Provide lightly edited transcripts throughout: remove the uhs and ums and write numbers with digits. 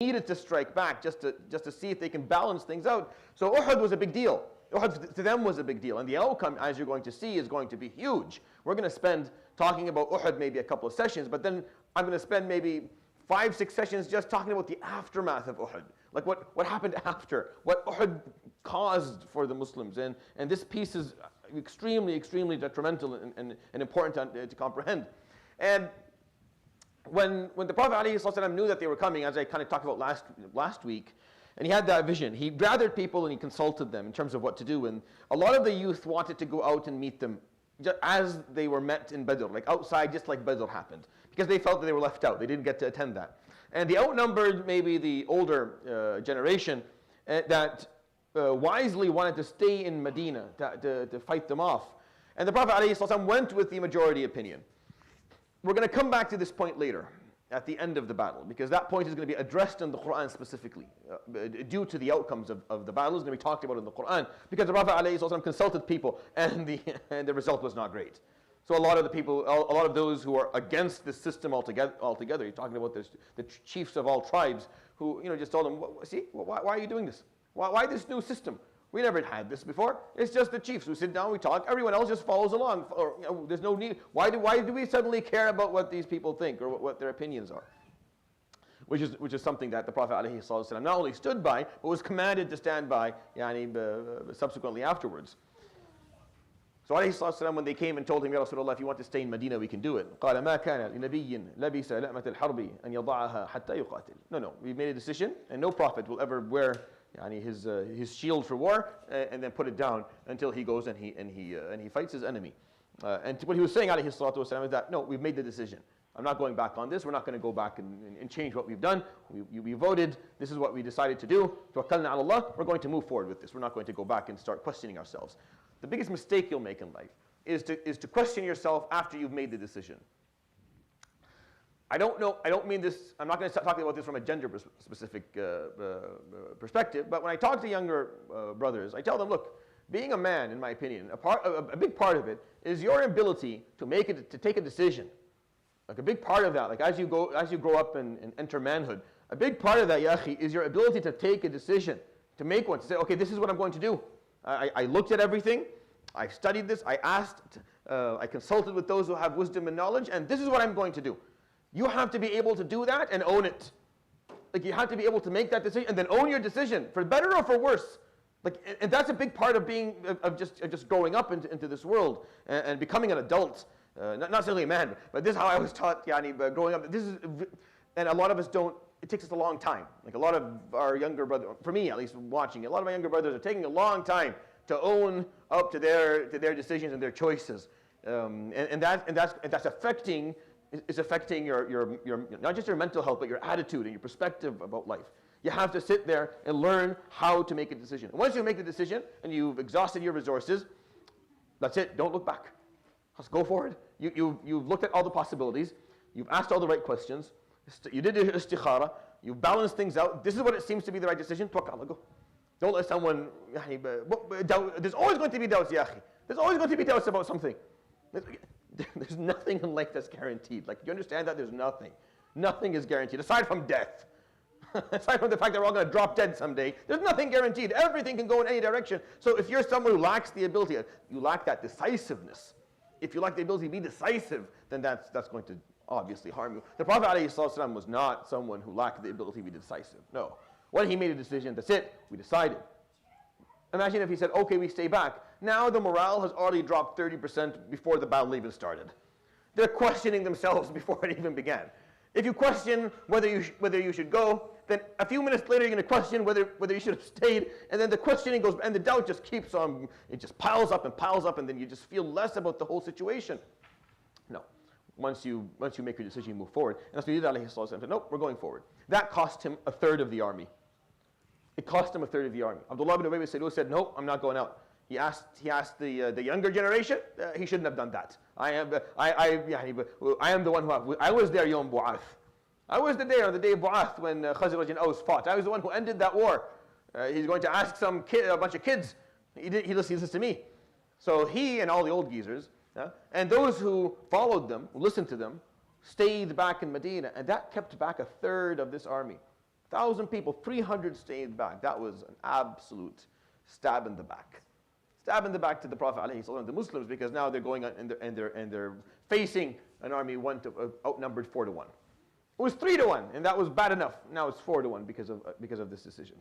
needed to strike back just to see if they can balance things out. So Uhud was a big deal. Uhud to them was a big deal. And the outcome, as you're going to see, is going to be huge. We're going to spend talking about Uhud maybe a couple of sessions, but then I'm going to spend maybe 5-6 sessions just talking about the aftermath of Uhud. Like what happened after, what Uhud caused for the Muslims. And this piece is extremely, extremely detrimental and important to comprehend. And when the Prophet ﷺ knew that they were coming, as I kind of talked about last week, and he had that vision, he gathered people and he consulted them in terms of what to do. And a lot of the youth wanted to go out and meet them as they were met in Badr, like outside, just like Badr happened, because they felt that they were left out. They didn't get to attend that. And the outnumbered, maybe the older generation, that wisely wanted to stay in Medina to fight them off. And the Prophet ﷺ went with the majority opinion. We're going to come back to this point later, at the end of the battle, because that point is going to be addressed in the Quran specifically, due to the outcomes of the battle. It's going to be talked about in the Quran, because the Prophet ﷺ consulted people, and the result was not great. So a lot of the people, a lot of those who are against this system altogether, you're talking about the chiefs of all tribes, who just told them, see, why are you doing this? Why this new system? We never had this before. It's just the chiefs who sit down, we talk, everyone else just follows along. Or, there's no need. Why do we suddenly care about what these people think or what their opinions are? Which is something that the Prophet ﷺ not only stood by, but was commanded to stand by subsequently afterwards. So ﷺ, when they came and told him, Ya Rasulullah, if you want to stay in Medina, we can do it. قال ما كان لنبي لبس لأمة الحرب أن يضعها حتى يقاتل. No, we've made a decision, and no prophet will ever wear his shield for war and then put it down until he goes and he fights his enemy. And what he was saying, alayhi salatu wasalam, is that no, we've made the decision. I'm not going back on this. We're not going to go back and change what we've done. We voted. This is what we decided to do. Tawakkalna ala Allah. We're going to move forward with this. We're not going to go back and start questioning ourselves. The biggest mistake you'll make in life is to question yourself after you've made the decision. I don't mean this, I'm not going to start talking about this from a gender specific perspective, but when I talk to younger brothers, I tell them, look, being a man, in my opinion, a big part of it is your ability to take a decision. Like a big part of that, like as you grow up and enter manhood, a big part of that, ya akhi, is your ability to take a decision, to make one, to say, okay, this is what I'm going to do. I looked at everything, I studied this, I asked, I consulted with those who have wisdom and knowledge, and this is what I'm going to do. You have to be able to do that and own it. Like you have to be able to make that decision and then own your decision, for better or for worse. Like, and that's a big part of just growing up into this world and becoming an adult. Not necessarily a man, but this is how I was taught, but growing up. And a lot of us don't. It takes us a long time. Like a lot of our younger brothers, for me at least, watching it, a lot of my younger brothers are taking a long time to own up to their decisions and their choices, and that's affecting. It's affecting your not just your mental health, but your attitude and your perspective about life. You have to sit there and learn how to make a decision. And once you make the decision and you've exhausted your resources, that's it. Don't look back. Just go forward. You've looked at all the possibilities. You've asked all the right questions. You did your istikhara. You've balanced things out. This is what it seems to be the right decision. Tawakkal, go. Don't let someone. There's always going to be doubts, ya akhi. There's always going to be doubts about something. There's nothing in life that's guaranteed. Like, you understand that? There's nothing. Nothing is guaranteed, aside from death. Aside from the fact that we're all going to drop dead someday, there's nothing guaranteed. Everything can go in any direction. So if you're someone who lacks the ability, you lack that decisiveness. If you lack the ability to be decisive, then that's going to obviously harm you. The Prophet ﷺ was not someone who lacked the ability to be decisive. No. When he made a decision, that's it. We decided. Imagine if he said, okay, we stay back. Now the morale has already dropped 30% before the battle even started. They're questioning themselves before it even began. If you question whether you should go, then a few minutes later you're going to question whether you should have stayed, and then the questioning goes, and the doubt just keeps on, it just piles up, and then you just feel less about the whole situation. No. Once you make your decision, you move forward. And that's what he did, alayhi salatu wasalam. Nope, we're going forward. That cost him a third of the army. It cost him a third of the army. Abdullah ibn Ubay bin Salul said, no, I'm not going out. He asked the younger generation. He shouldn't have done that. I am the one who I was there Yom Bu'ath. I was there on the day of Bu'ath when Khazraj and Aus fought. I was the one who ended that war. He's going to ask a bunch of kids. He listens to me. So he and all the old geezers, and those who followed them, who listened to them, stayed back in Medina, and that kept back a third of this army. 1,000 people, 300 stayed back. That was an absolute stab in the back. Stab in the back to the Prophet ﷺ, the Muslims, because now they're going and they're facing an army outnumbered 4-1. It was 3-1, and that was bad enough. Now it's 4-1 because of this decision.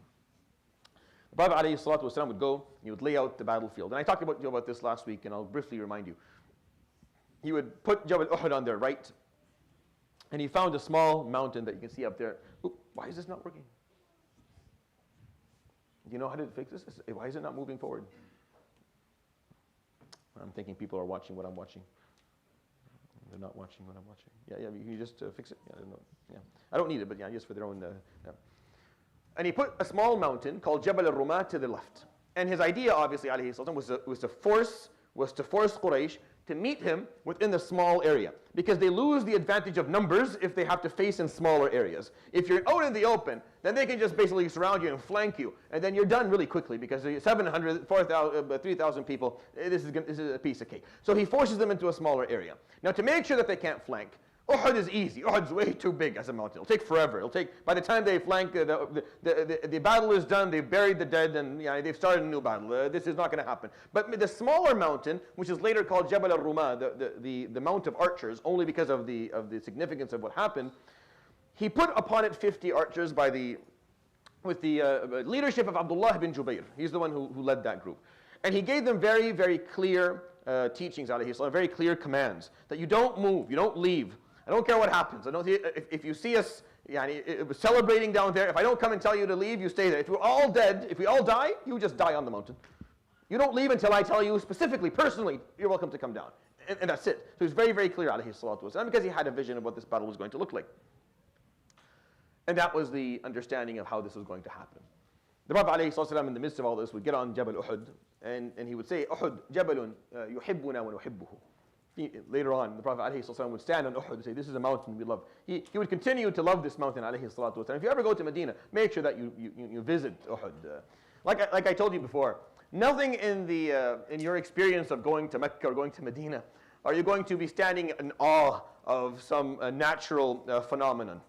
The Prophet ﷺ would go, he would lay out the battlefield. And I talked about this last week, and I'll briefly remind you. He would put Jabal Uhud on their right, and he found a small mountain that you can see up there. Ooh, why is this not working? Do you know how to fix this? Why is it not moving forward? I'm thinking people are watching what I'm watching. They're not watching what I'm watching. Yeah, you just fix it. Yeah, I don't know. Yeah, I don't need it, but yeah, just for their own. Yeah. And he put a small mountain called Jabal al-Rumah to the left. And his idea, obviously, alayhi salam, was to force Quraysh to meet him within the small area, because they lose the advantage of numbers if they have to face in smaller areas. If you're out in the open, then they can just basically surround you and flank you, and then you're done really quickly, because 700, 4,000, 3,000 people, this is a piece of cake. So he forces them into a smaller area. Now, to make sure that they can't flank, Uhud is easy. Uhud's way too big as a mountain. It'll take forever. By the time they flank, the battle is done, they've buried the dead, and they've started a new battle. This is not going to happen. But the smaller mountain, which is later called Jabal al-Rumah, the Mount of Archers, only because of the significance of what happened, he put upon it 50 archers with the leadership of Abdullah ibn Jubayr. He's the one who led that group. And he gave them very, very clear teachings, alayhi salam, very clear commands, that you don't move, you don't leave. I don't care what happens. If you see us celebrating down there, if I don't come and tell you to leave, you stay there. If we're all dead, if we all die, you just die on the mountain. You don't leave until I tell you specifically, personally, you're welcome to come down. And that's it. So he's very, very clear, alayhi salatu wasalam, because he had a vision of what this battle was going to look like. And that was the understanding of how this was going to happen. The Prophet alayhi salatu wasalam, in the midst of all this, would get on Jabal Uhud, and he would say, Uhud, Jabalun yuhibbuna wa nuhibbuhu. Later on, the Prophet ﷺ would stand on Uhud and say, this is a mountain we love. He would continue to love this mountain, alayhi salatu wasalam. If you ever go to Medina, make sure that you visit Uhud. Like I told you before, nothing in your experience of going to Mecca or going to Medina are you going to be standing in awe of some natural phenomenon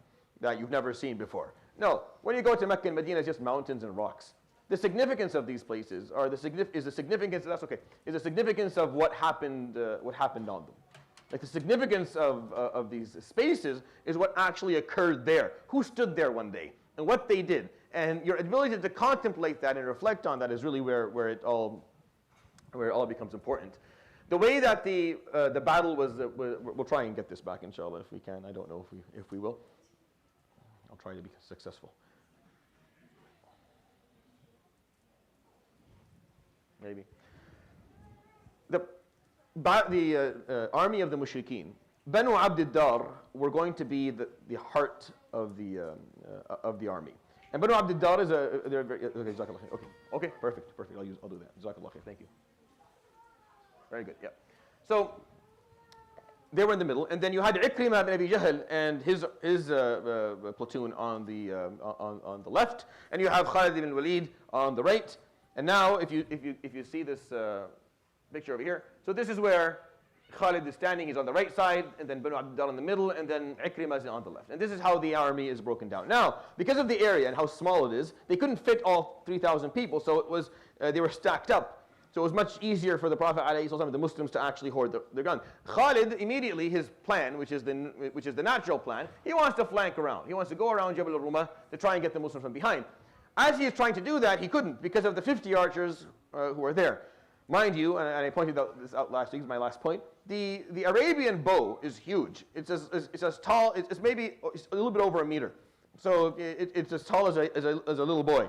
that you've never seen before. No, when you go to Mecca and Medina, it's just mountains and rocks. The significance of these places, is the significance of what happened on them. Like the significance of these spaces is what actually occurred there. Who stood there one day and what they did, and your ability to contemplate that and reflect on that is really where it all becomes important. The way that the battle was, we'll try and get this back, inshallah, if we can. I don't know if we will. I'll try to be successful. Maybe. The army of the Mushrikeen, Banu Abd ad-Dar, were going to be the heart of the army. And Banu Abd ad-Dar is okay, perfect. I'll do that. Jazakallah khair, thank you. Very good. Yeah. So they were in the middle, and then you had Ikrimah ibn Abi Jahl and his platoon on the left, and you have Khalid ibn Walid on the right. And now, if you see this picture over here, so this is where Khalid is standing. He's on the right side, and then Banu Abd in the middle, and then Ikrimah is on the left. And this is how the army is broken down. Now, because of the area and how small it is, they couldn't fit all 3,000 people, so it was they were stacked up. So it was much easier for the Prophet ﷺ, the Muslims, to actually hoard their gun. Khalid, immediately, his plan, which is the natural plan, he wants to flank around. He wants to go around Jabal al-Rumah to try and get the Muslims from behind. As he is trying to do that, he couldn't because of the 50 archers who are there. Mind you, and I pointed this out last week, is my last point, the Arabian bow is huge. It's as tall, it's maybe a little bit over a meter. So it's as tall as a little boy.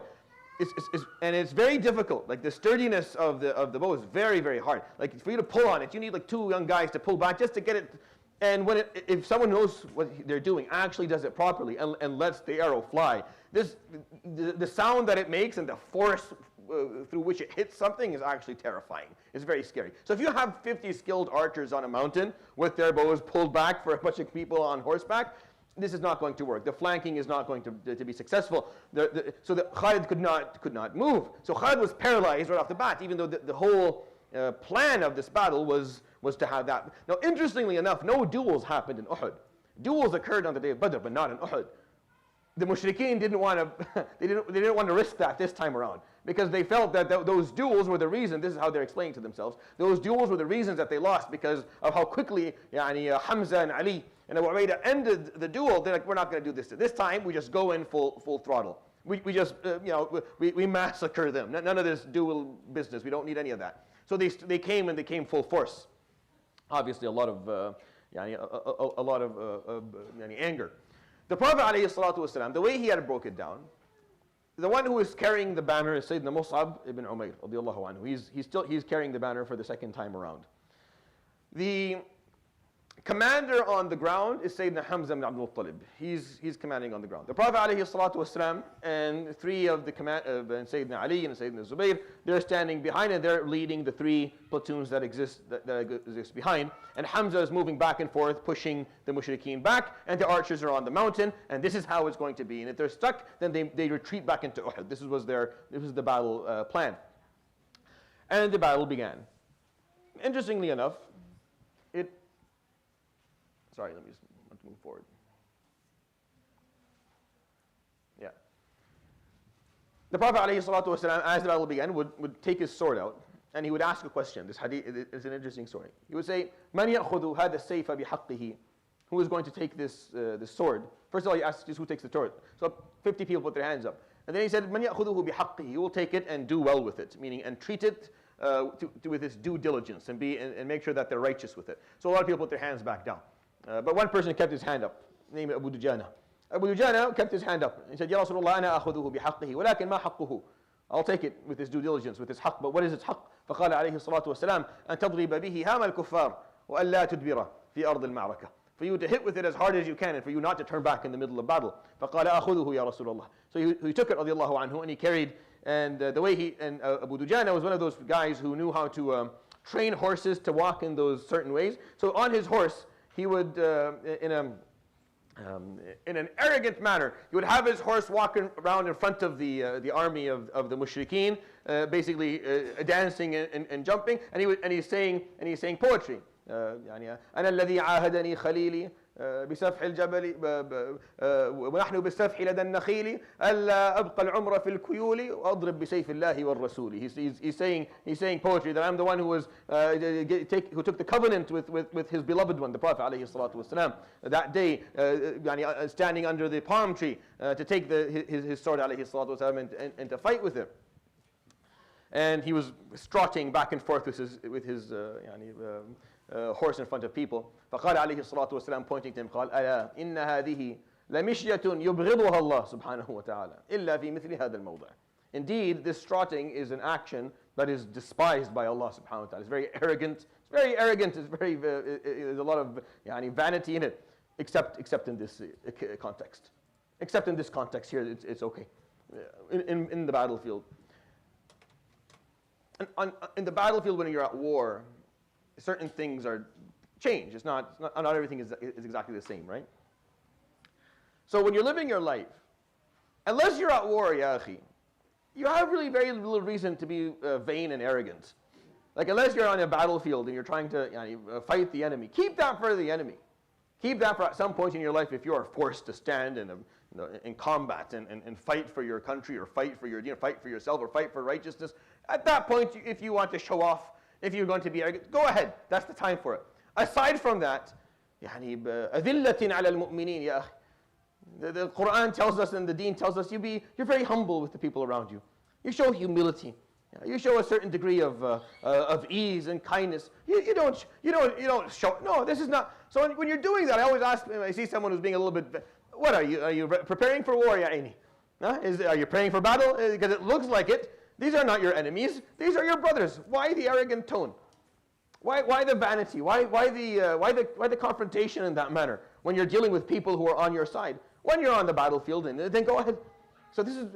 And it's very difficult. Like the sturdiness of the bow is very, very hard. Like for you to pull on it, you need like two young guys to pull back just to get it. And if someone knows what they're doing, actually does it properly and lets the arrow fly, the sound that it makes and the force through which it hits something is actually terrifying. It's very scary. So if you have 50 skilled archers on a mountain with their bows pulled back for a bunch of people on horseback, this is not going to work. The flanking is not going to be successful. So Khalid could not move. So Khalid was paralyzed right off the bat, even though the whole plan of this battle was to have that. Now, interestingly enough, no duels happened in Uhud. Duels occurred on the day of Badr, but not in Uhud. the mushrikeen didn't want to they didn't want to risk that this time around, because they felt that those duels were the reason. This is how they're explaining to themselves. Those duels were the reasons that they lost, because of how quickly Hamza and Ali and Abu Ubaidah ended the duel. They're like, we're not going to do this time. We just go in full throttle. We just we massacre them. None of this duel business. We don't need any of that. So they came full force. Obviously, a lot of anger. The Prophet ﷺ, the way he had broke it down, the one who is carrying the banner is Sayyidina Mus'ab ibn Umayr radiallahu anhu. He's carrying the banner for the second time around. The commander on the ground is Sayyidina Hamza ibn Abdul Muttalib. He's commanding on the ground. The Prophet ﷺ and three of the Sayyidina Ali and Sayyidina Zubayr, they're standing behind, and they're leading the three platoons that exist behind. And Hamza is moving back and forth, pushing the mushrikeen back, and the archers are on the mountain. And this is how it's going to be. And if they're stuck, then they retreat back into Uhud. This was the battle plan. And the battle began. Interestingly enough, sorry, let me just want to move forward. Yeah. The Prophet ﷺ, as the battle began, would take his sword out, and he would ask a question. This hadith is an interesting story. He would say, "Man ya'khudhu hadha as-sayfa bihaqqihi?" Who is going to take this sword? First of all, he asks just who takes the sword. So 50 people put their hands up. And then he said, "Man ya'khudhuhu bihaqqihi?" You will take it and do well with it, meaning and treat it with its due diligence and make sure that they're righteous with it. So a lot of people put their hands back down. But one person kept his hand up, named Abu Dujana. Abu Dujana kept his hand up. He said, Ya Rasulullah, ana akhuduhu bihaqqihi, walakin ma haqquhu. I'll take it with his due diligence, with his haqq. But what is its haqq? فقال عليه الصلاة والسلام أن تضرب به هام الكفار وأن لا تدبر في أرض المعركة. For you to hit with it as hard as you can, and for you not to turn back in the middle of battle. فقال أخذه يا رسول الله. So he took it رضي الله عنه, and he carried, and the way Abu Dujana was one of those guys who knew how to train horses to walk in those certain ways. So on his horse, he would, in an arrogant manner, he would have his horse walking around in front of the army of the mushrikeen, basically dancing and jumping, and he's saying poetry. أنا الذي عاهدني خليلي بسفح الجبل ونحن بالسفح لدى النخيل ألا أبقى العمر في الكيول وأضرب بسيف الله والرسول. He's saying poetry, that I'm the one who took the covenant with his beloved one, the Prophet ﷺ, that day, standing under the palm tree to take his sword ﷺ and to fight with him. And he was strutting back and forth with his horse in front of people. فقال عليه الصلاة والسلام, pointing to him, قال ألا إن هذه لمشية يبغضها الله سبحانه وتعالى إلا في مثل هذا الموضع. Indeed, this strutting is an action that is despised by Allah subhanahu wa ta'ala. It's very arrogant. There's a lot of vanity in it, except in this context. Except in this context here, it's okay. In the battlefield. In the battlefield, when you're at war, certain things are changed. It's not everything is exactly the same, right? So when you're living your life, unless you're at war, ya akhi, you have really very little reason to be vain and arrogant. Like, unless you're on a battlefield and you're trying to fight the enemy, keep that for the enemy. Keep that for at some point in your life if you are forced to stand in combat and fight for your country, or fight for yourself, or fight for righteousness. At that point, if you want to show off, if you're going to be arrogant, go ahead. That's the time for it. Aside from that, أذلة على المؤمنين يا أخي. The Quran tells us, and the Deen tells us, you're very humble with the people around you. You show humility. You show a certain degree of ease and kindness. You don't show. No, this is not. So when you're doing that, I always ask. I see someone who's being a little bit. What are you? Are you preparing for war, ya aini? Are you praying for battle? Because it looks like it. These are not your enemies. These are your brothers. Why the arrogant tone? Why the vanity? Why the confrontation in that manner when you're dealing with people who are on your side? When you're on the battlefield, and then go ahead. So this is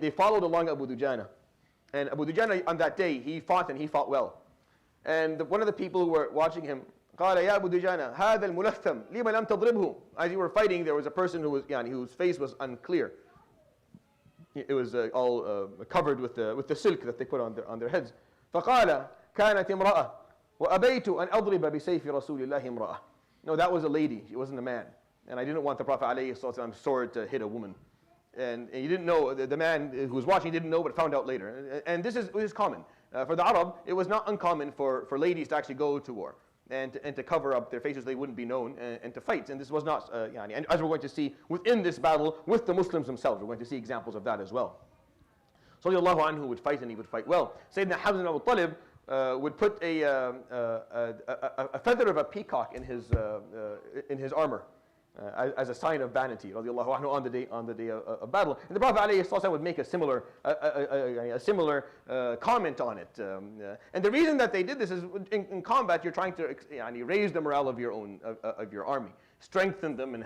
they followed along Abu Dujana, and Abu Dujana on that day he fought, and he fought well. And one of the people who were watching him, قال يا أبو دجانة هذا الملثم لما لم تضربه. As you were fighting, there was a person whose face was unclear. It was all covered with the silk that they put on their heads. فقال كانت امرأة وأبيت أن أضرب بسيف رسول الله امرأة. No, that was a lady. It wasn't a man. and I didn't want the Prophet ﷺ's sword to hit a woman. And he didn't know, the man who was watching didn't know, but found out later. And this is common. For the Arab, it was not uncommon for ladies to actually go to war and to cover up their faces, they wouldn't be known, and to fight. And this was not, and as we're going to see within this battle with the Muslims themselves, we're going to see examples of that as well. So radiallahu anhu would fight, and he would fight well. Sayyidina Hamza ibn Abu Talib would put a feather of a peacock in his armor. As a sign of vanity, radiallahu anhu, on the day of battle. And the Prophet ﷺ would make a similar comment on it. And the reason that they did this is in combat, you're trying to raise the morale of your army, strengthen them, and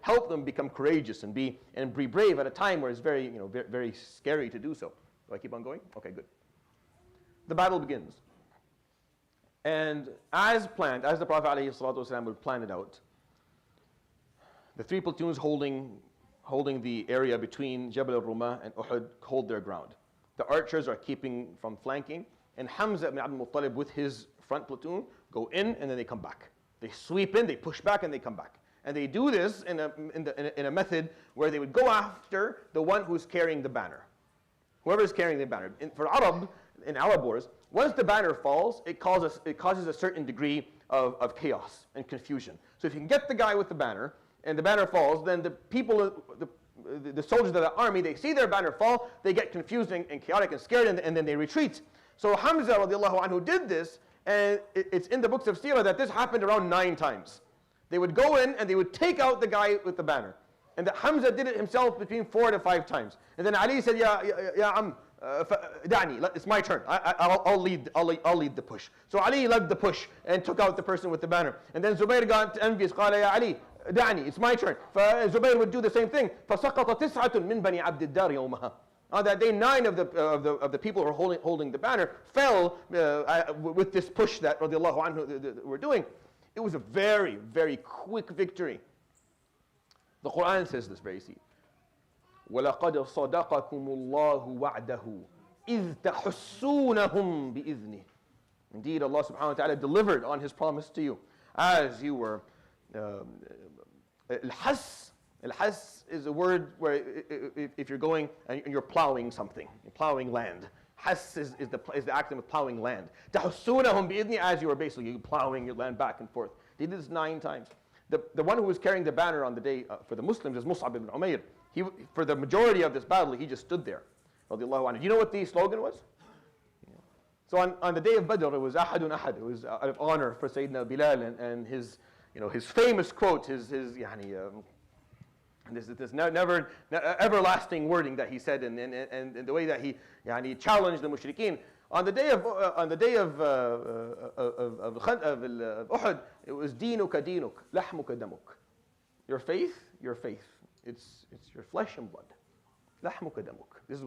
help them become courageous and be brave at a time where it's very very scary to do so. Do I keep on going? Okay, good. The battle begins, and as planned, as the Prophet ﷺ would plan it out, the three platoons holding the area between Jabal al-Rumah and Uhud hold their ground. The archers are keeping from flanking, and Hamza ibn Abdul Muttalib with his front platoon go in, and then they come back. They sweep in, they push back, and they come back. And they do this in a method where they would go after the one who's carrying the banner. Whoever is carrying the banner. For Arab, in Arab wars, once the banner falls, it causes a certain degree of chaos and confusion. So if you can get the guy with the banner, and the banner falls, then the people, the soldiers of the army, they see their banner fall, they get confused and chaotic and scared, and then they retreat. So Hamza radiallahu anhu did this, and it's in the books of Seerah that this happened around 9 times. They would go in and they would take out the guy with the banner. And that Hamza did it himself between 4 to 5 times. And then Ali said, Ya Da'ni, it's my turn. I'll lead the push. So Ali led the push and took out the person with the banner. And then Zubayr got envious, قال يا علي دعني, it's my turn. Zubayr would do the same thing. فسقط 9 من بني عبد الدار يومها. On that day, 9 of the people who were holding the banner fell with this push that radiallahu anhu were doing. It was a very, very quick victory. The Quran says this very easy. وَلَقَدْ صَدَقَكُمُ اللَّهُ وَعْدَهُ إِذْ تَحُسُّونَهُمْ بِإِذْنِهِ. Indeed, Allah subhanahu wa ta'ala delivered on His promise to you as you were. Al-Hass is a word where if you're going and you're plowing something, you're plowing land. Hass is the act of plowing land. تَحُسُّونَهُمْ بِإِذْنِهِ, as you were basically plowing your land back and forth. They did this 9 times. The one who was carrying the banner on the day for the Muslims is Mus'ab ibn Umayr. For the majority of this battle, he just stood there. Do you know what the slogan was? So on the day of Badr, it was Ahadun Ahad. It was out of honor for Sayyidina Bilal and his famous quote, this never everlasting wording that he said, and the way that he challenged the mushrikeen. On the day of Uhud, it was Dinuka dinuk, lahmuka damuk. Your faith, it's your flesh and blood. Lahmuka damuk. This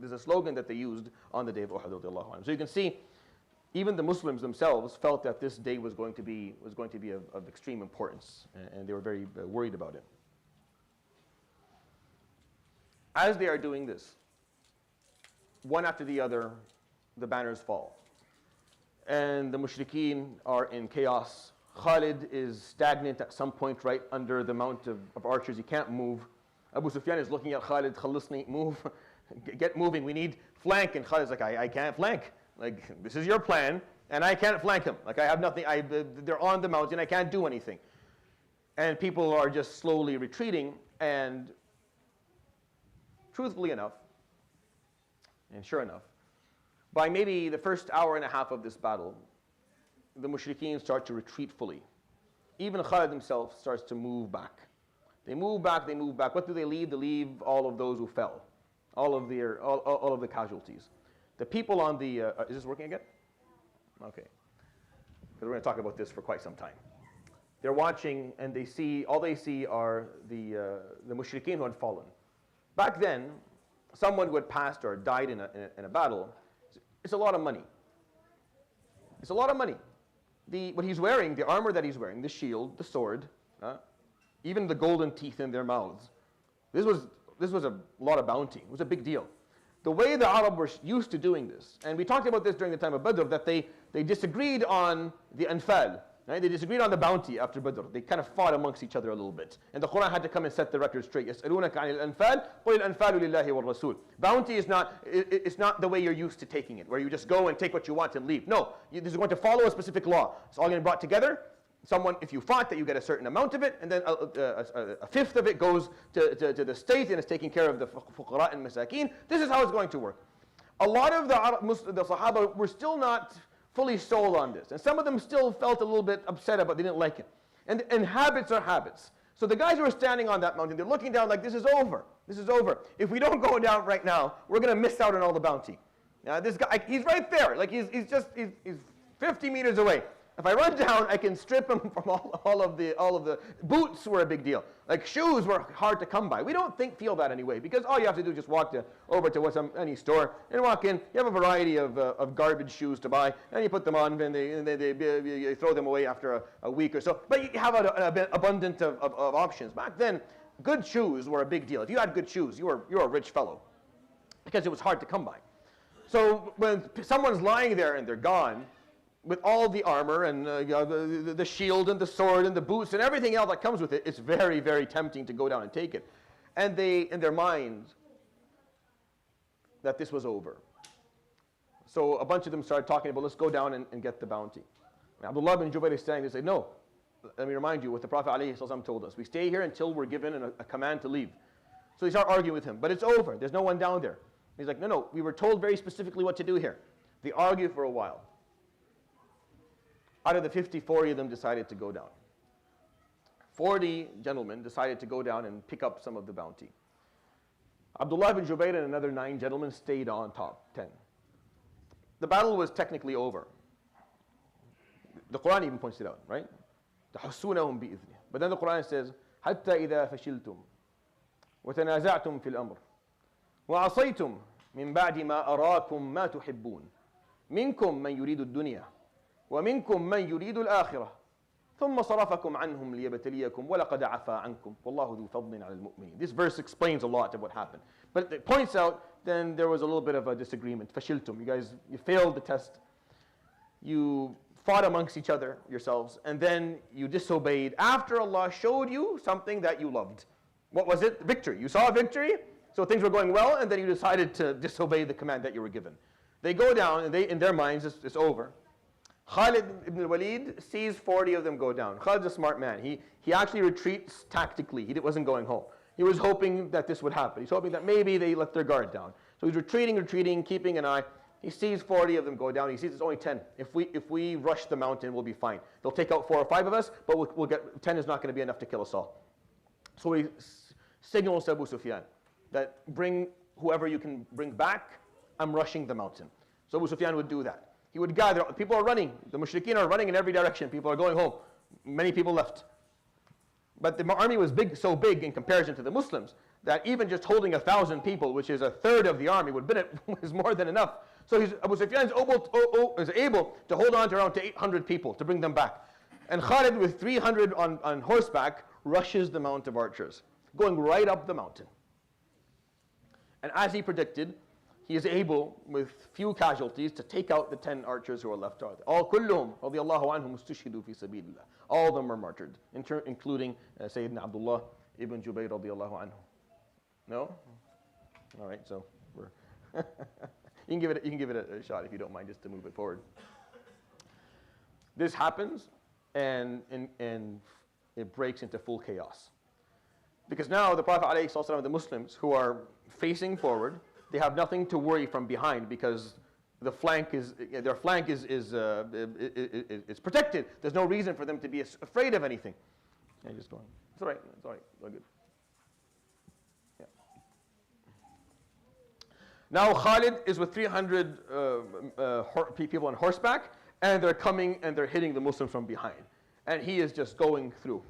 is a slogan that they used on the day of Uhud. So you can see, even the Muslims themselves felt that this day was going to be of extreme importance, and they were very worried about it. As they are doing this, one after the other, the banners fall. And the mushrikeen are in chaos. Khalid is stagnant at some point right under the mount of archers. He can't move. Abu Sufyan is looking at Khalid, Khalisni, move, get moving, we need flank. And Khalid's like, I can't flank. Like, this is your plan, and I can't flank him. Like, I have nothing, they're on the mountain, I can't do anything. And people are just slowly retreating, and truthfully enough, and sure enough, by maybe the first hour and a half of this battle, the mushrikeen start to retreat fully. Even Khalid himself starts to move back. They move back. What do they leave? They leave all of those who fell, all of the casualties. The people on the, is this working again? Okay. Because we're going to talk about this for quite some time. They're watching, and all they see are the mushrikeen who had fallen. Back then, someone who had passed or died in a battle, it's a lot of money. It's a lot of money. What he's wearing, the armor that he's wearing, the shield, the sword, even the golden teeth in their mouths. This was a lot of bounty. It was a big deal. The way the Arab were used to doing this, and we talked about this during the time of Badr, that they disagreed on the anfal, Right? They disagreed on the bounty after Badr. They kind of fought amongst each other a little bit. And the Quran had to come and set the record straight. يَسْأَلُونَكَ عَنِ الْأَنْفَالِ قُلِ الْأَنْفَالُ لِلَّهِ وَالرَّسُولِ. Bounty is not, it's not the way you're used to taking it, where you just go and take what you want and leave. No, this is going to follow a specific law. It's all going to be brought together. Someone, if you fought, that you get a certain amount of it, and then a fifth of it goes to the state and is taking care of the fuqara and masakeen. This is how it's going to work. A lot of the Sahaba were still not fully sold on this. And some of them still felt a little bit upset about it. They didn't like it. And habits are habits. So the guys who are standing on that mountain, they're looking down like, this is over. This is over. If we don't go down right now, we're going to miss out on all the bounty. Now, this guy, he's right there. Like he's 50 meters away. If I run down, I can strip him from all of the boots were a big deal. Like shoes were hard to come by. We don't feel that anyway, because all you have to do is just walk over to any store and walk in. You have a variety of garbage shoes to buy, and you put them on, and you throw them away after a week or so. But you have an abundance of options. Back then, good shoes were a big deal. If you had good shoes, you're a rich fellow, because it was hard to come by. So when someone's lying there and they're gone, with all the armor and the shield and the sword and the boots and everything else that comes with it, it's very, very tempting to go down and take it. And they, in their minds, that this was over. So a bunch of them started talking about, let's go down and get the bounty. And Abdullah bin Jubayr is saying, they say, no, let me remind you what the Prophet ﷺ told us. We stay here until we're given a command to leave. So they start arguing with him, but it's over. There's no one down there. He's like, no, we were told very specifically what to do here. They argue for a while. Out of the 50, 40 of them decided to go down. 40 gentlemen decided to go down and pick up some of the bounty. Abdullah bin Jubayr and another 9 gentlemen stayed on top, 10. The battle was technically over. The Quran even points it out, right? تَحُسُّونَهُمْ بِإِذْنِهِ. But then the Quran says, حَتَّى إِذَا فَشِلْتُمْ وَتَنَازَعْتُمْ فِي الْأَمْرِ وَعَصَيْتُمْ مِنْ بَعْدِ مَا أَرَاكُمْ مَا تُحِبُّونَ مِنْكُمْ مَنْ يُرِيدُ الدُّنْيَا ومنكم من يريد الآخرة ثم صرفكم عنهم ليبتليكم ولقد عفا عنكم والله ذو فضل على المؤمنين. This verse explains a lot of what happened. But it points out then there was a little bit of a disagreement. فشلتم. You failed the test. You fought amongst each other yourselves, and then you disobeyed after Allah showed you something that you loved. What was it? Victory. You saw a victory, so things were going well, and then you decided to disobey the command that you were given. They go down, and in their minds, it's over. Khalid ibn al-Walid sees 40 of them go down. Khalid's a smart man. He actually retreats tactically. He wasn't going home. He was hoping that this would happen. He's hoping that maybe they let their guard down. So he's retreating, keeping an eye. He sees 40 of them go down. He sees it's only 10. If we rush the mountain, we'll be fine. They'll take out 4 or 5 of us, but we'll get 10 is not going to be enough to kill us all. So he signals to Abu Sufyan that bring whoever you can bring back. I'm rushing the mountain. So Abu Sufyan would do that. He would gather, people are running. The mushrikeen are running in every direction. People are going home. Many people left. But the army was so big in comparison to the Muslims, that even just holding 1,000 people, which is a third of the army, was more than enough. So Abu Sufyan is able to hold on to around 800 people to bring them back. And Khalid, with 300 on horseback, rushes the mount of archers, going right up the mountain. And as he predicted, he is able, with few casualties, to take out the 10 archers who are left. All كلهم رضي الله عنهم استشهدوا في سبيل الله. All of them were martyred, including Sayyidina Abdullah ibn Jubayr رضي الله عنه. No? All right, so you can give it a shot if you don't mind, just to move it forward. This happens, and it breaks into full chaos. Because now the Prophet ﷺ and the Muslims who are facing forward, they have nothing to worry from behind because their flank is protected. There's no reason for them to be afraid of anything. Yeah, just go on. It's all right. It's all right. All good. Yeah. Now Khalid is with 300 people on horseback, and they're coming and they're hitting the Muslims from behind, and he is just going through.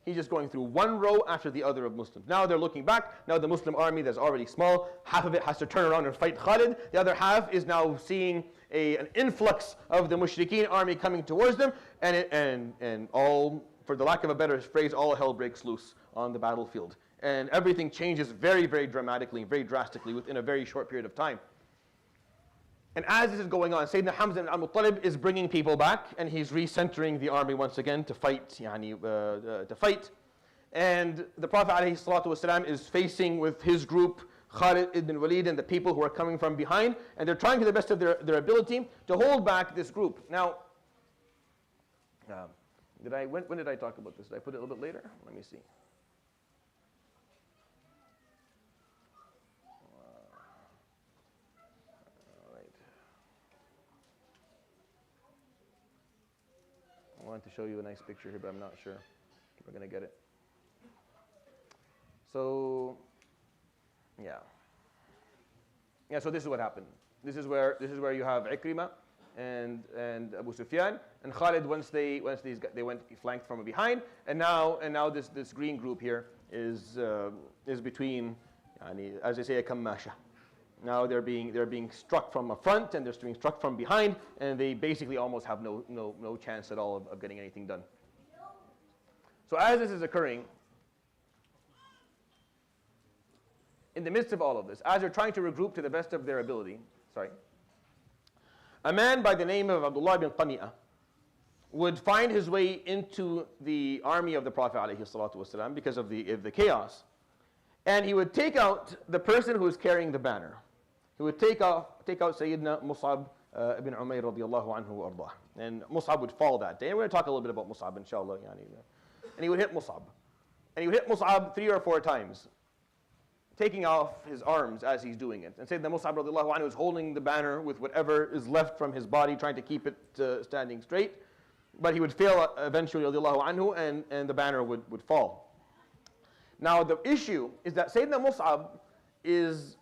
He's just going through one row after the other of Muslims. Now they're looking back. Now the Muslim army that's already small, half of it has to turn around and fight Khalid. The other half is now seeing an influx of the mushrikeen army coming towards them, and all, for the lack of a better phrase, all hell breaks loose on the battlefield. And everything changes very, very dramatically, very drastically within a very short period of time. And as this is going on, Sayyidina Hamza ibn al-Muttalib is bringing people back, and he's recentering the army once again to fight, to fight. And the Prophet ﷺ is facing with his group, Khalid ibn Walid and the people who are coming from behind, and they're trying to the best of their ability to hold back this group. Now, when did I talk about this? Did I put it a little bit later? Let me see. I wanted to show you a nice picture here, but I'm not sure if we're going to get it. So, yeah. So this is what happened. This is where you have Ikrimah and Abu Sufyan and Khalid once they went flanked from behind, and now this green group here is between, as they say, a kammasha. Now they're being struck from a front, and they're being struck from behind, and they basically almost have no chance at all of getting anything done. So as this is occurring, in the midst of all of this, as they're trying to regroup to the best of their ability, a man by the name of Abdullah bin Qami'ah would find his way into the army of the Prophet ﷺ because of the chaos, and he would take out the person who was carrying the banner. He would take out Sayyidina Mus'ab ibn Umayr radiyallahu anhu wa ardah. And Mus'ab would fall that day. And we're going to talk a little bit about Mus'ab, inshallah. And he would hit Mus'ab. And he would hit Mus'ab 3 or 4 times, taking off his arms as he's doing it. And Sayyidina Mus'ab radiyallahu anhu is holding the banner with whatever is left from his body, trying to keep it standing straight. But he would fail eventually, radiyallahu anhu, and the banner would fall. Now the issue is that Sayyidina Mus'ab is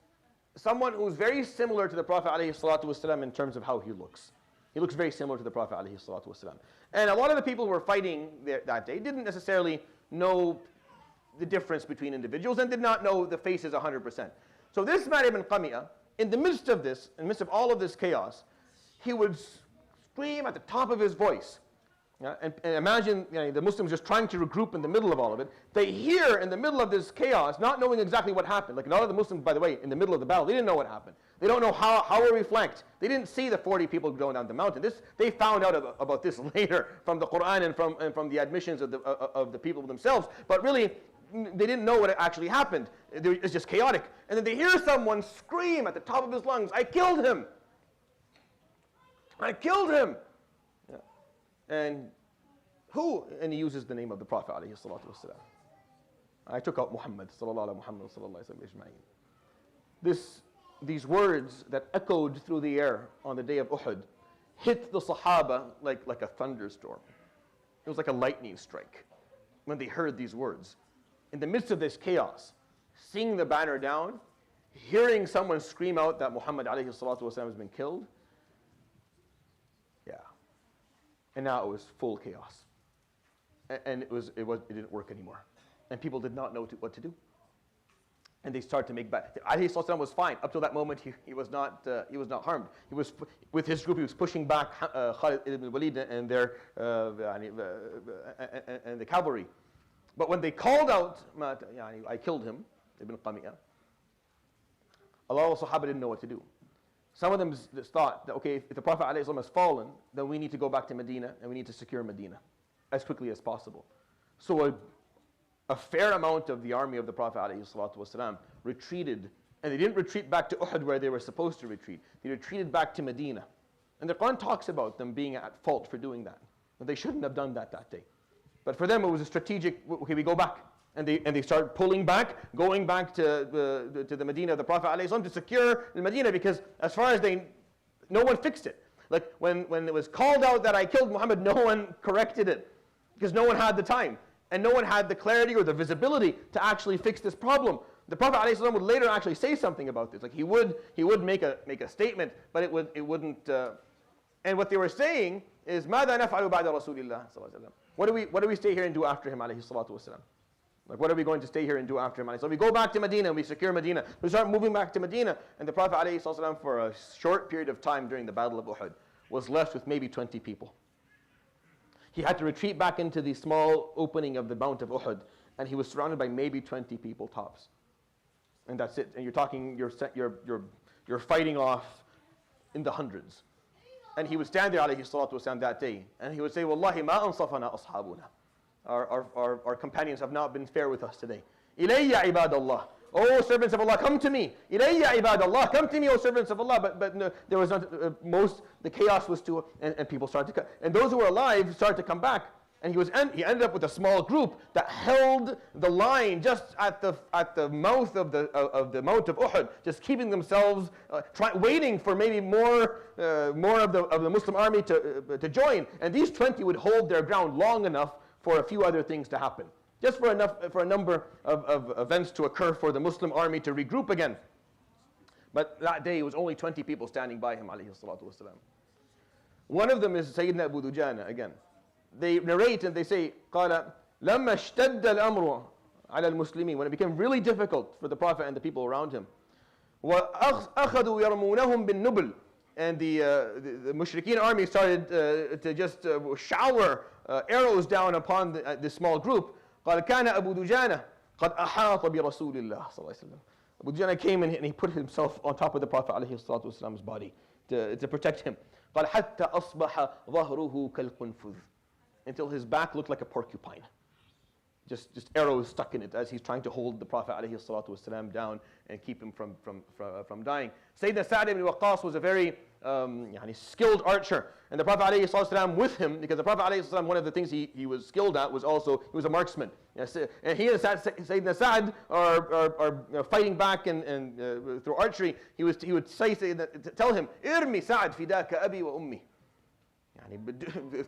someone who's very similar to the Prophet ﷺ in terms of how he looks. He looks very similar to the Prophet ﷺ. And a lot of the people who were fighting that day didn't necessarily know the difference between individuals and did not know the faces 100%. So this man ibn Qami'ah, in the midst of all of this chaos, he would scream at the top of his voice. And imagine the Muslims just trying to regroup in the middle of all of it. They hear in the middle of this chaos, not knowing exactly what happened. Like a lot of the Muslims, by the way, in the middle of the battle, they didn't know what happened. They don't know how were we flanked. They didn't see the 40 people going down the mountain. They found out about this later from the Quran and from the admissions of the people themselves. But really, they didn't know what actually happened. It's just chaotic. And then they hear someone scream at the top of his lungs, "I killed him! I killed him!" And who? And he uses the name of the Prophet ﷺ. I took out Muhammad sallallahu alaihi wasallam. These words that echoed through the air on the day of Uhud hit the Sahaba like a thunderstorm. It was like a lightning strike when they heard these words. In the midst of this chaos, seeing the banner down, hearing someone scream out that Muhammad ﷺ has been killed. Yeah. And now it was full chaos. And it didn't work anymore. And people did not know what to do. And they started to make bad. Ali was fine. Up till that moment, he was not harmed. He was, with his group, he was pushing back Khalid ibn Walid and the cavalry. But when they called out, "I killed him," Ibn Qami'ah, a lot of the Sahaba didn't know what to do. Some of them thought that, okay, if the Prophet ﷺ has fallen, then we need to go back to Medina and we need to secure Medina as quickly as possible. So a fair amount of the army of the Prophet ﷺ retreated, and they didn't retreat back to Uhud where they were supposed to retreat. They retreated back to Medina. And the Quran talks about them being at fault for doing that. But they shouldn't have done that day. But for them it was a strategic, okay, we go back. And they start pulling back, going back to the Medina of the Prophet ﷺ to secure the Medina, because as far as no one fixed it. Like when it was called out that I killed Muhammad, no one corrected it, because no one had the time. And no one had the clarity or the visibility to actually fix this problem. The Prophet ﷺ would later actually say something about this. Like he would make a statement, but it wouldn't. And what they were saying is, ماذا نفعل بعد رسول الله صلى الله عليه وسلم? What do we stay here and do after him عليه الصلاة والسلام? Like, what are we going to stay here and do after him? So we go back to Medina and we secure Medina. We start moving back to Medina, and the Prophet ﷺ, for a short period of time during the Battle of Uhud, was left with maybe 20 people. He had to retreat back into the small opening of the Mount of Uhud, and he was surrounded by maybe 20 people tops. And that's it. And you're fighting off in the hundreds. And he would stand there, alayhi salatu wasalam, that day, and he would say, Wallahi ma ansafana ashabuna. Our companions have not been fair with us today. Ilayya ibadallah. Oh, servants of Allah, come to me. Ilayya ibadallah. Come to me, oh servants of Allah. But no, there was not, the chaos was too, and people started to come. And those who were alive started to come back. And he ended up with a small group that held the line just at the mouth of the Mount of Uhud, just keeping themselves waiting for maybe more of the Muslim army to join. And these 20 would hold their ground long enough for a few other things to happen, just for a number of events to occur for the Muslim army to regroup again. But that day it was only 20 people standing by him, alayhi salatu wasalam. One of them is Sayyidina Abu Dujana again. They narrate and they say, قال لما اشتد الأمر على المسلمين, when it became really difficult for the Prophet and the people around him, وأخذوا يرمونهم بالنبل, and the Mushrikeen army started to just shower arrows down upon this small group. قال كان أبو دجانة قد أحاط برسول الله صلى الله عليه وسلم. Abu Dujana came and he put himself on top of the Prophet عليه الصلاة والسلام's body to protect him. قال حتى أصبح ظهره كالقنفذ, until his back looked like a porcupine. Just arrows stuck in it as he's trying to hold the Prophet ﷺ down and keep him from dying. Sayyidina Sa'd ibn Waqqas was a very skilled archer. And the Prophet ﷺ with him, because the Prophet ﷺ, one of the things he was skilled at was also, he was a marksman. And he and Sayyidina Sa'd are fighting back and through archery. He would tell him, Irmi Sa'd fidaka abi wa ummi.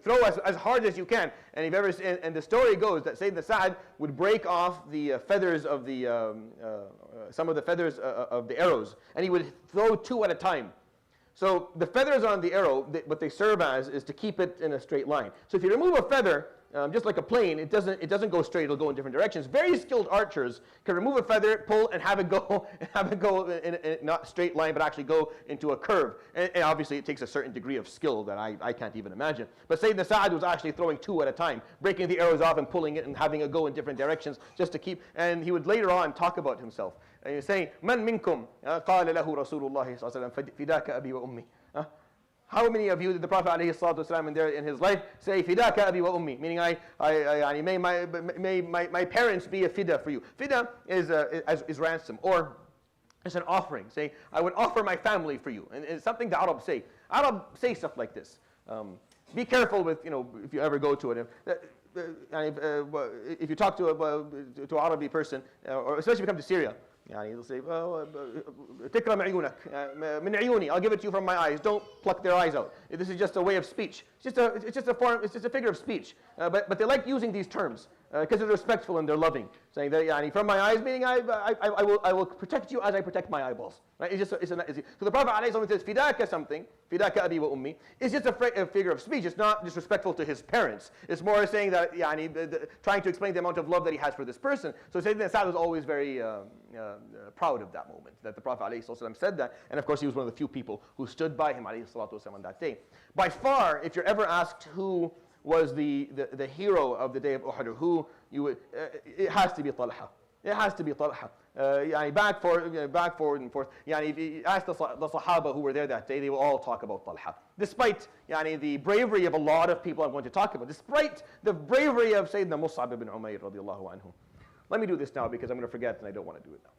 Throw as hard as you can. And and the story goes that Sayyidina Sa'd would break off the feathers of some of the feathers of the arrows, and he would throw 2 at a time. So the feathers on the arrow, what they serve as is to keep it in a straight line. So if you remove a feather, just like a plane, it doesn't go straight, it'll go in different directions. Very skilled archers can remove a feather, pull, and have it go in not straight line, but actually go into a curve. And obviously it takes a certain degree of skill that I can't even imagine. But Sayyidina Sa'd was actually throwing 2 at a time, breaking the arrows off and pulling it and having it go in different directions just to keep, and he would later on talk about himself. And he's saying, Man minkum, qala lahu Rasulullah sallallahu alayhi wa sallam, fidaka abi wa ummi. How many of you did the Prophet ﷺ in his life say, Fidaka abi wa ummi, meaning may my parents be a fida for you. Fida is ransom, or it's an offering. Say, I would offer my family for you. And it's something the Arabs say. Arabs say stuff like this. Be careful with, if you ever go to it. If you talk to an Arabic person, or especially if you come to Syria, they'll say, تكرم عيونك من عيوني, I'll give it to you from my eyes. Don't pluck their eyes out. This is just a way of speech. It's just a figure of speech. But they like using these terms because they're respectful and they're loving. Saying that from my eyes, meaning I will protect you as I protect my eyeballs. Right? So the Prophet ﷺ says, Fidaka something, Fidaka abi wa ummi. It's just a figure of speech. It's not disrespectful to his parents. It's more saying that, trying to explain the amount of love that he has for this person. So Sayyidina Sa'd was always very proud of that moment, that the Prophet ﷺ said that. And of course, he was one of the few people who stood by him ﷺ on that day. By far, if you're ever asked who was the hero of the day of Uhud, or who you would, it has to be Talha. It has to be Talha. Back forward and forth. If you ask the Sahaba who were there that day, they will all talk about Talha. Despite the bravery of a lot of people I'm going to talk about, despite the bravery of Sayyidina Mus'ab ibn Umayr radiallahu anhu. Let me do this now because I'm going to forget and I don't want to do it now.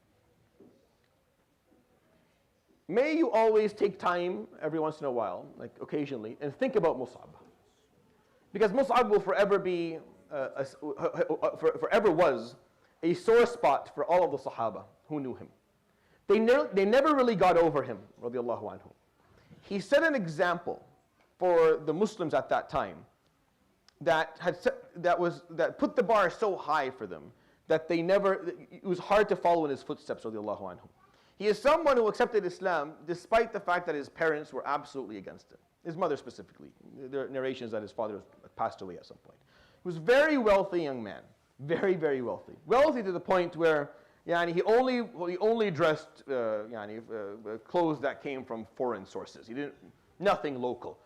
May you always take time every once in a while, like occasionally, and think about Mus'ab. Because Mus'ab will forever be, forever was a sore spot for all of the Sahaba who knew him. They never really got over him, radiallahu anhu. He set an example for the Muslims at that time that put the bar so high for them that it was hard to follow in his footsteps, radiallahu anhu. He is someone who accepted Islam despite the fact that his parents were absolutely against it. His mother specifically. There are narrations that his father passed away at some point. He was a very wealthy young man. Very, very wealthy. Wealthy to the point where he only dressed clothes that came from foreign sources. Nothing local.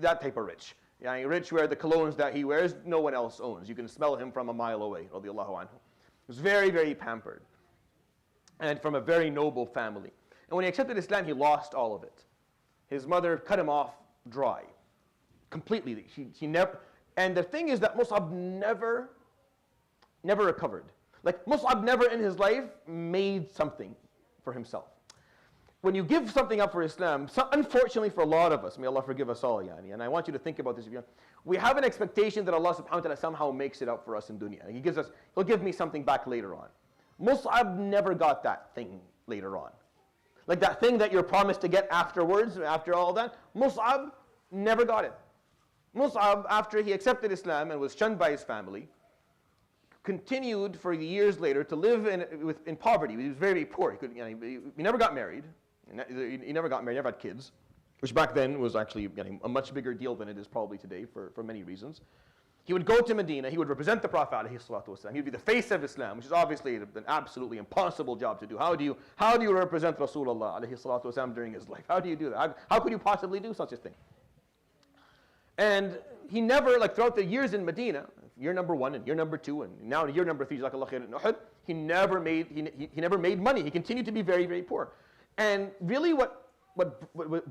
That type of rich. Rich where the colognes that he wears, no one else owns. You can smell him from a mile away. Radiallahu anhu. He was very, very pampered. And from a very noble family. And when he accepted Islam, he lost all of it. His mother cut him off dry, completely. She never. And the thing is that Mus'ab never recovered. Like Mus'ab never in his life made something for himself. When you give something up for Islam, unfortunately for a lot of us, may Allah forgive us all, yani, and I want you to think about this. We have an expectation that Allah subhanahu wa ta'ala somehow makes it up for us in dunya. He'll give me something back later on. Mus'ab never got that thing later on. Like that thing that you're promised to get afterwards, after all that, Mus'ab never got it. Mus'ab, after he accepted Islam and was shunned by his family, continued for years later to live in poverty. He was very poor. He never got married. He never had kids, which back then was actually a much bigger deal than it is probably today for many reasons. He would go to Medina, he would represent the Prophet ﷺ. He would be the face of Islam, which is obviously an absolutely impossible job to do. How do you represent Rasulullah ﷺ during his life? How do you do that? How could you possibly do such a thing? And he never, like throughout the years in Medina, year number 1 and year number 2, and now year number 3, Jazakallah khair in Uhud, he never made money. He continued to be very, very poor. And really what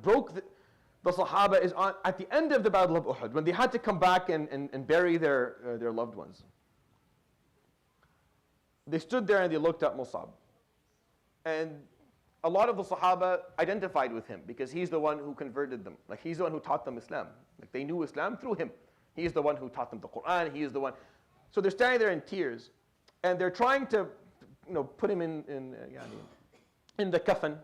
broke the Sahaba is at the end of the Battle of Uhud, when they had to come back and bury their loved ones. They stood there and they looked at Mus'ab. And a lot of the Sahaba identified with him because he's the one who converted them. Like he's the one who taught them Islam. Like they knew Islam through him. He's the one who taught them the Quran. He is the one. So they're standing there in tears, and they're trying to, put him in the kafan,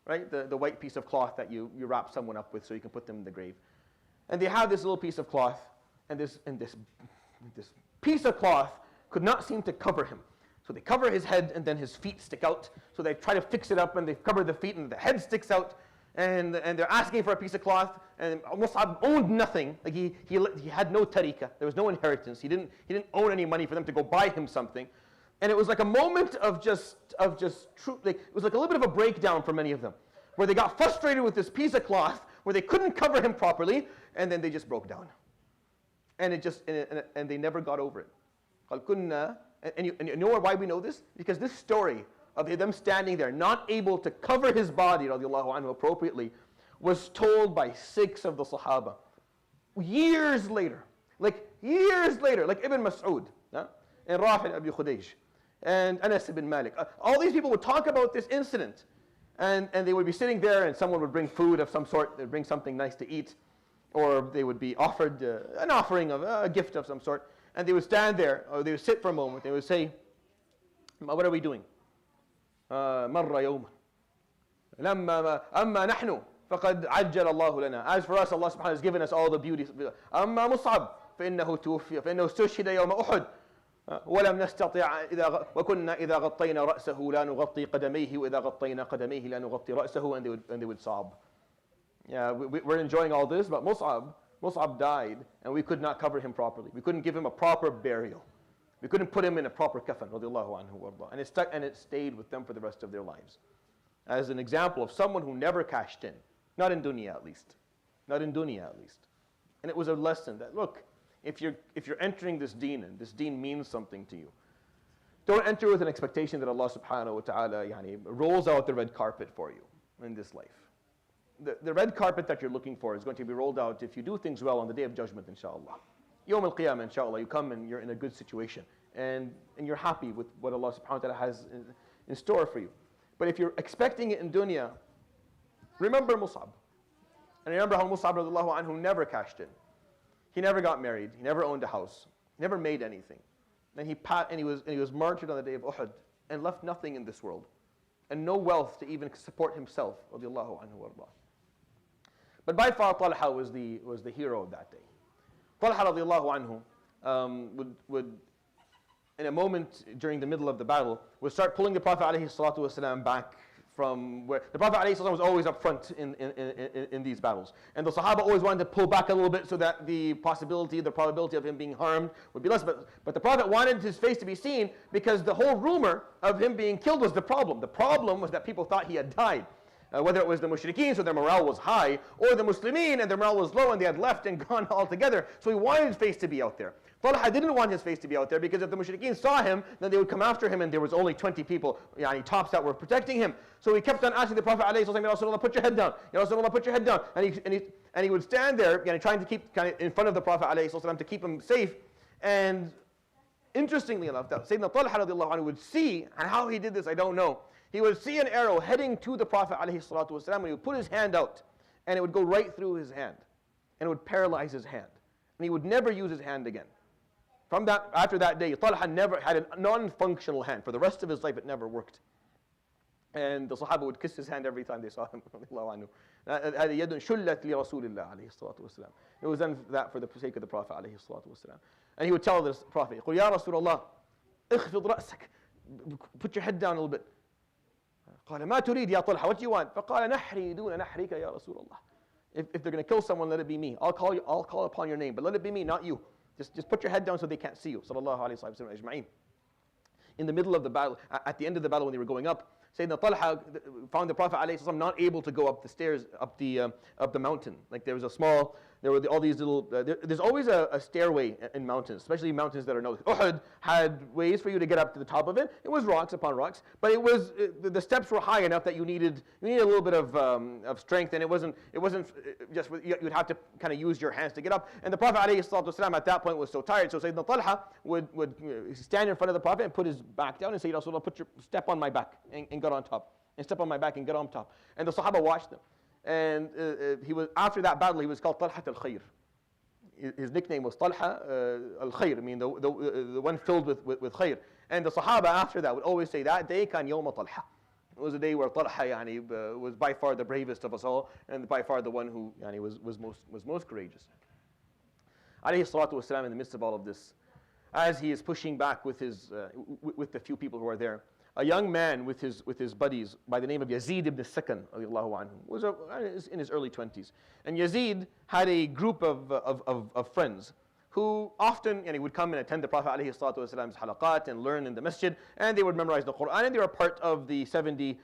right? The white piece of cloth that you wrap someone up with so you can put them in the grave. And they have this little piece of cloth, and this piece of cloth could not seem to cover him. So they cover his head, and then his feet stick out. So they try to fix it up, and they cover the feet, and the head sticks out. And they're asking for a piece of cloth, and Mus'ab owned nothing. Like he had no tariqah. There was no inheritance. He didn't own any money for them to go buy him something. And it was like a moment of just truth. Like, it was like a little bit of a breakdown for many of them, where they got frustrated with this piece of cloth, where they couldn't cover him properly, and then they just broke down. And and they never got over it. And you know why we know this? Because this story of them standing there, not able to cover his body, radiallahu anhu, appropriately, was told by 6 of the Sahaba. Years later, like Ibn Mas'ud, and Rafi' ibn Abi Khudayj, and Anas ibn Malik. All these people would talk about this incident, and they would be sitting there, and someone would bring food of some sort, they'd bring something nice to eat, or they would be offered an offering of a gift of some sort, and they would stand there, or they would sit for a moment, they would say, what are we doing? مر يوم أما نحن فقد عجل الله لنا. As for us, Allah subhanahu wa ta'ala has given us all the beauties. أما مصعب فإنه توفي فإنه استشهد يوم أحد ولم نستطع وكنا إذا غطينا رأسه لا نغطي قدميه وإذا غطينا قدميه لا نغطي رأسه, and they would sob. Yeah, we're enjoying all this, but Mus'ab died, and we could not cover him properly. We couldn't give him a proper burial. We couldn't put him in a proper kafan, radiallahu anhu warḍah. And it stuck, and it stayed with them for the rest of their lives. As an example of someone who never cashed in. Not in dunya at least. Not in dunya at least. And it was a lesson that, look, if you're entering this deen, and this deen means something to you, don't enter with an expectation that Allah subhanahu wa ta'ala rolls out the red carpet for you in this life. The red carpet that you're looking for is going to be rolled out if you do things well on the Day of Judgment, inshallah. Yawm al-Qiyamah, inshallah, you come and you're in a good situation, and you're happy with what Allah subhanahu wa ta'ala has in store for you. But if you're expecting it in dunya, remember Mus'ab. And remember how Mus'ab radiallahu anhu never cashed in. He never got married, he never owned a house, he never made anything. And he was martyred on the Day of Uhud and left nothing in this world, and no wealth to even support himself, radiallahu anhu warḍah. But by far Talha was the hero of that day. Talha radiallahu anhu would, in a moment during the middle of the battle, would start pulling the Prophet alayhi salatu wasalam back from where the Prophet alayhi salatu was always up front in these battles. And the Sahaba always wanted to pull back a little bit so that the probability of him being harmed would be less. But the Prophet wanted his face to be seen because the whole rumor of him being killed was the problem. The problem was that people thought he had died. whether it was the mushrikeen, so their morale was high, or the Muslimin, and their morale was low, and they had left and gone altogether. So he wanted his face to be out there. Talha didn't want his face to be out there, because if the mushrikeen saw him, then they would come after him, and there was only 20 people, tops, that were protecting him. So he kept on asking the Prophet, Ya Rasulullah, put your head down. Ya Rasulullah, put your head down. And he would stand there, trying to keep kind of in front of the Prophet to keep him safe. And interestingly enough, that Sayyidina Talha radiallahu anhu would see, and how he did this, I don't know. He would see an arrow heading to the Prophet ﷺ, and he would put his hand out, and it would go right through his hand, and it would paralyze his hand. And he would never use his hand again. After that day, Talha never had a non-functional hand. For the rest of his life, it never worked. And the Sahaba would kiss his hand every time they saw him. It was done that for the sake of the Prophet ﷺ. And he would tell the Prophet, Ya Rasulullah, اخفض رأسك, put your head down a little bit. قال ما تريد يا طلحة, what do you want? فقال نحري دون نحرك يا رسول الله. If they're going to kill someone, let it be me. I'll call upon your name, but let it be me, not you. Just put your head down so they can't see you. Sallallahu alayhi wa sallam ajma'in. In the middle of the battle, at the end of the battle when they were going up, Sayyidina Talha found the Prophet ﷺ not able to go up the stairs, up the mountain. Like there were all these little, there's always a stairway in mountains, especially mountains that are known. Uhud had ways for you to get up to the top of it. It was rocks upon rocks, but the steps were high enough that you needed a little bit of strength, and it wasn't just, you'd have to kind of use your hands to get up. And the Prophet ﷺ at that point was so tired, so Sayyidina Talha would stand in front of the Prophet and put his back down and say, Rasulullah, step on my back and get on top, and step on my back and get on top. And the Sahaba watched them. And after that battle, he was called Talha al-Khayr. His nickname was Talha al-Khayr, I mean the one filled with khayr. And the Sahaba after that would always say, that day kan yawma Talha. It was a day where Talha was by far the bravest of us all, and by far the one who was most courageous. Alayhi salatu wasalam, in the midst of all of this, as he is pushing back with the few people who are there, a young man with his buddies by the name of Yazid ibn Sakan was in his early 20s. And Yazid had a group of friends who often would come and attend the Prophet ﷺ's halaqat and learn in the masjid, and they would memorize the Quran, and they were part of the 70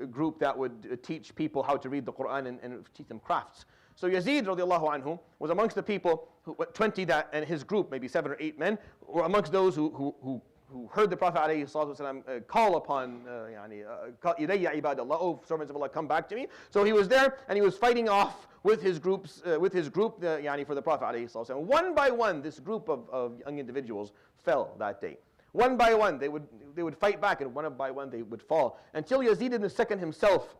group that would teach people how to read the Quran and teach them crafts. So Yazid radiallahu anhu was amongst the people, 20 and his group, maybe 7 or 8 men, were amongst those who heard the Prophet ﷺ call upon, إِلَيَّ عِبَادَ اللَّهِ, oh servants of Allah, come back to me. So he was there, and he was fighting off with his group for the Prophet ﷺ. One by one, this group of young individuals fell that day. One by one, they would fight back, and one by one they would fall, until Yazid ibn Sakan himself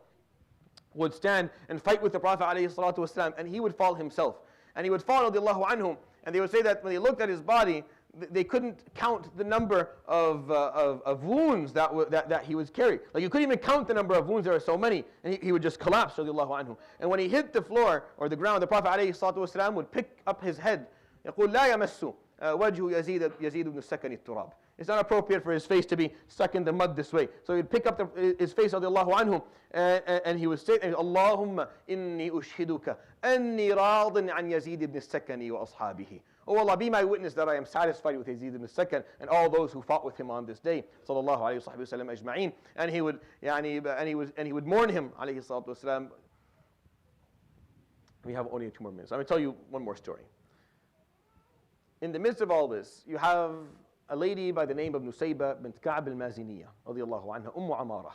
would stand and fight with the Prophet ﷺ, and he would fall himself. And he would fall, radiallahu anhum, and they would say that when they looked at his body, they couldn't count the number of wounds that he was carrying. Like you couldn't even count the number of wounds, there were so many. And he would just collapse, radiallahu anhu. And when he hit the floor or the ground, the Prophet ﷺ would pick up his head. يقول لا يمس وجه يزيد بن السكن التراب. It's not appropriate for his face to be stuck in the mud this way. So he'd pick up his face, radiallahu anhu, and he would say, Allahumma inni ushhiduka anni radin an Yazid ibn al-Sakani wa ashabihi. Oh Allah, be my witness that I am satisfied with Yazid ibn al-Sakan and all those who fought with him on this day. Sallallahu alayhi wa sallam ajma'in. And he would mourn him, alayhi salatu wasalam. We have only 2 more minutes. I'm going to tell you one more story. In the midst of all this, you have a lady by the name of Nusayba bint Ka'b al-Maziniya, radiallahu anha, Amara.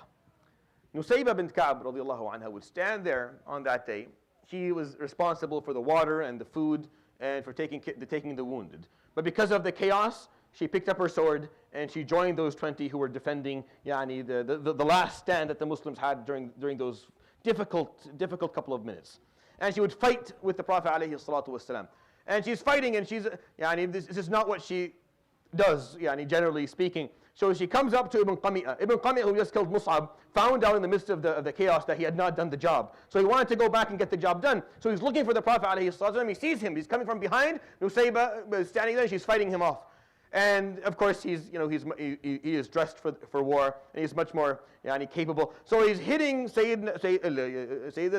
Nusayba bint Ka'b, radiallahu anha, would stand there on that day. She was responsible for the water and the food and for taking the wounded. But because of the chaos, she picked up her sword and she joined those 20 who were defending the last stand that the Muslims had during those difficult couple of minutes. And she would fight with the Prophet alayhi salatu wasalam. And she's fighting, and this is not what she does, generally speaking. So she comes up to Ibn Qami'ah. Ibn Qami'ah, who just killed Mus'ab, found out in the midst of the chaos that he had not done the job. So he wanted to go back and get the job done. So he's looking for the Prophet ﷺ. He sees him. He's coming from behind. Nusayba is standing there, and she's fighting him off. And of course, he is dressed for war, and he's much more capable. So he's hitting Sayyidat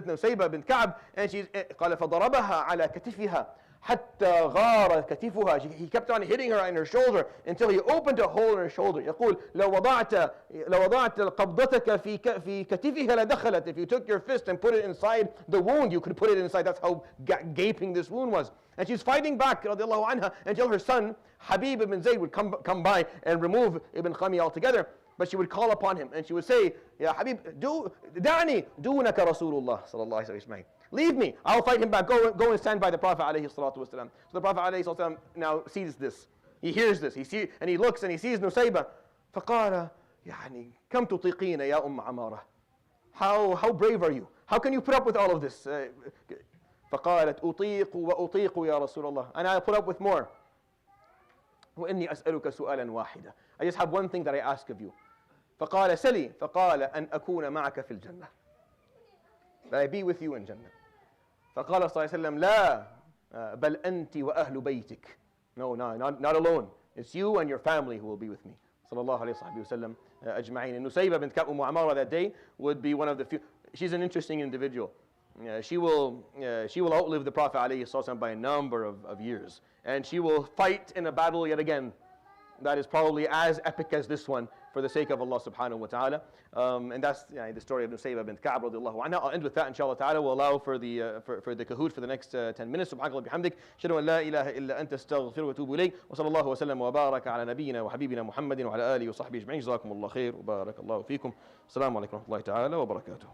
Nusayba bint Ka'b, and she's قال فضربها على كتفها حتى غار كتفها. He kept on hitting her in her shoulder until he opened a hole in her shoulder. يقول لو وضعت قبضتك في كتفها لدخلت. If you took your fist and put it inside the wound, you could put it inside. That's how gaping this wound was. And she's fighting back radiallahu anha until her son Habib ibn Zayd would come by and remove Ibn Khami altogether. But she would call upon him and she would say, Ya Habib, da'ni dunaka Rasulullah sallallahu alayhi wa sallam. Leave me, I'll fight him back. Go and stand by the Prophet alayhi salatu wasalam. So the Prophet alayhi salatu wasalam now sees this. He hears this. And he looks and he sees Nusayba. فقال يعني كم تطيقين يا عمارة. How brave are you? How can you put up with all of this? فقالت أطيق وأطيق يا رسول الله. And I'll put up with more. وإني أسألك سؤالا واحدا. I just have one thing that I ask of you. فقال سلي. فقال أن أكون معك في الجنة. That I be with you in Jannah. فقال صلى الله عليه وسلم لا بل أنت وأهل بيتك. No, not alone. It's you and your family who will be with me. صلى الله عليه وسلم أجمعين. And Nusayba bint Ka'b Amara that day would be one of the few. She's an interesting individual. She will outlive the Prophet ﷺ by a number of years. And she will fight in a battle yet again that is probably as epic as this one for the sake of Allah subhanahu wa ta'ala. And that's the story of Nusayba bint Ka'b radiallahu anha. I'll end with that inshallah ta'ala. We'll allow for the kahoot for the next 10 minutes. Subhanakallah bihamdik. Shadu an la ilaha illa anta astaghfiruka wa atubu ilayk. Wa sallallahu wa sallam wa baraka ala nabiyyina wa habibina Muhammadin wa ala alihi wa sahbihi ajma'in. Jazakumullah khair wa barakallahu feekum. Assalamu alaikum wa rahmatullahi ta'ala wa barakatuh.